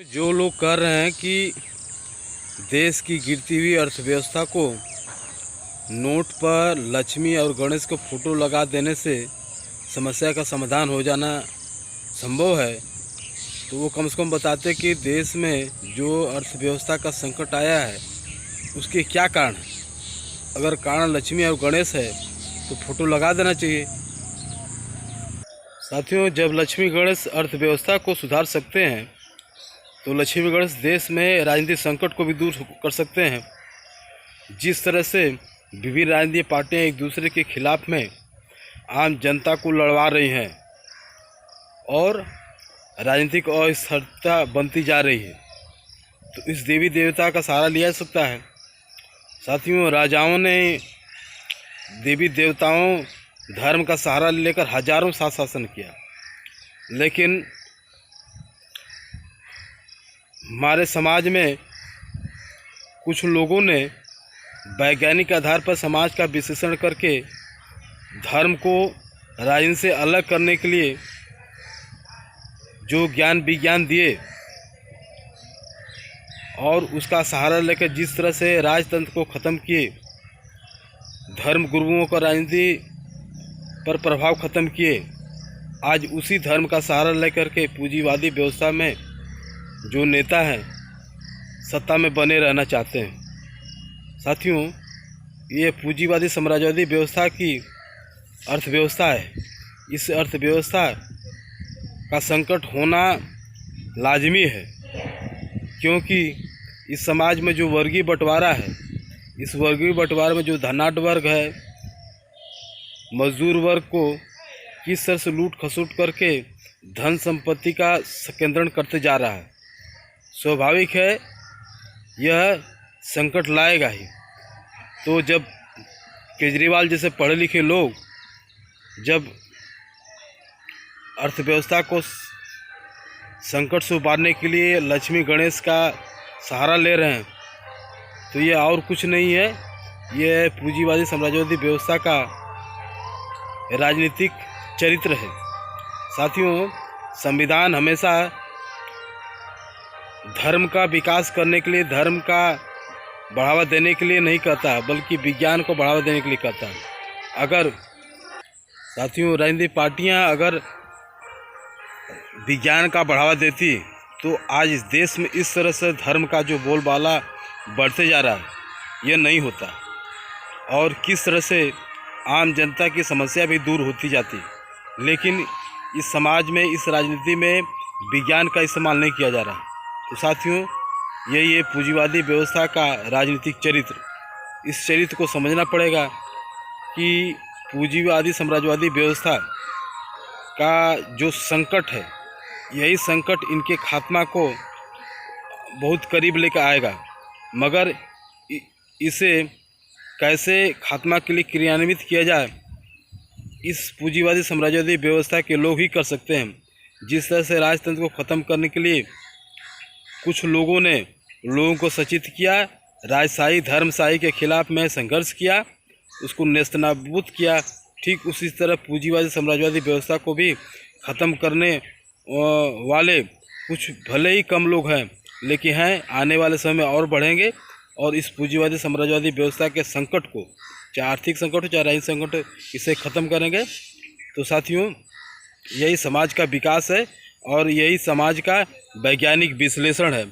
जो लोग कह रहे हैं कि देश की गिरती हुई अर्थव्यवस्था को नोट पर लक्ष्मी और गणेश को फोटो लगा देने से समस्या का समाधान हो जाना संभव है, तो वो कम से कम बताते कि देश में जो अर्थव्यवस्था का संकट आया है उसके क्या कारण है। अगर कारण लक्ष्मी और गणेश है तो फोटो लगा देना चाहिए। साथियों, जब लक्ष्मी गणेश अर्थव्यवस्था को सुधार सकते हैं तो लक्ष्मी गणेश देश में राजनीतिक संकट को भी दूर कर सकते हैं। जिस तरह से विभिन्न राजनीतिक पार्टियां एक दूसरे के खिलाफ में आम जनता को लड़वा रही हैं और राजनीतिक अस्थिरता बनती जा रही है, तो इस देवी देवता का सहारा लिया जा सकता है। साथियों, राजाओं ने देवी देवताओं धर्म का सहारा लेकर हजारों साल शासन किया, लेकिन हमारे समाज में कुछ लोगों ने वैज्ञानिक आधार पर समाज का विश्लेषण करके धर्म को राजनीति से अलग करने के लिए जो ज्ञान विज्ञान दिए और उसका सहारा लेकर जिस तरह से राजतंत्र को ख़त्म किए, धर्म गुरुओं का राजनीति पर प्रभाव ख़त्म किए, आज उसी धर्म का सहारा लेकर के पूंजीवादी व्यवस्था में जो नेता हैं सत्ता में बने रहना चाहते हैं। साथियों, ये पूंजीवादी साम्राज्यवादी व्यवस्था की अर्थव्यवस्था है। इस अर्थव्यवस्था का संकट होना लाजमी है, क्योंकि इस समाज में जो वर्गीय बंटवारा है, इस वर्गीय बंटवारे में जो धनाढ़ वर्ग है मजदूर वर्ग को किस तरह से लूट खसुट करके धन संपत्ति का संकेंद्रण करते जा रहा है, स्वाभाविक है यह संकट लाएगा ही। तो जब केजरीवाल जैसे पढ़े लिखे लोग जब अर्थव्यवस्था को संकट से उबारने के लिए लक्ष्मी गणेश का सहारा ले रहे हैं, तो ये और कुछ नहीं है, ये पूंजीवादी साम्राज्यवादी व्यवस्था का राजनीतिक चरित्र है। साथियों, संविधान हमेशा धर्म का विकास करने के लिए, धर्म का बढ़ावा देने के लिए नहीं कहता, बल्कि विज्ञान को बढ़ावा देने के लिए कहता है। अगर साथियों राजनीतिक पार्टियां अगर विज्ञान का बढ़ावा देती तो आज इस देश में इस तरह से धर्म का जो बोलबाला बढ़ते जा रहा है यह नहीं होता, और किस तरह से आम जनता की समस्या भी दूर होती जाती। लेकिन इस समाज में, इस राजनीति में विज्ञान का इस्तेमाल नहीं किया जा रहा है। तो साथियों, ये पूंजीवादी व्यवस्था का राजनीतिक चरित्र, इस चरित्र को समझना पड़ेगा कि पूंजीवादी साम्राज्यवादी व्यवस्था का जो संकट है, यही संकट इनके खात्मा को बहुत करीब लेकर आएगा, मगर इसे कैसे खात्मा के लिए क्रियान्वित किया जाए, इस पूंजीवादी साम्राज्यवादी व्यवस्था के लोग ही कर सकते हैं। जिस तरह से राजतंत्र को ख़त्म करने के लिए कुछ लोगों ने लोगों को सचेत किया, राजशाही धर्मशाही के खिलाफ में संघर्ष किया, उसको नेस्तनाबूद किया, ठीक उसी तरह पूंजीवादी साम्राज्यवादी व्यवस्था को भी ख़त्म करने वाले कुछ भले ही कम लोग हैं, लेकिन हैं, आने वाले समय में और बढ़ेंगे और इस पूंजीवादी साम्राज्यवादी व्यवस्था के संकट को, चाहे आर्थिक संकट हो चाहे राजनीतिक संकट हो, इसे ख़त्म करेंगे। तो साथियों, यही समाज का विकास है और यही समाज का वैज्ञानिक विश्लेषण है।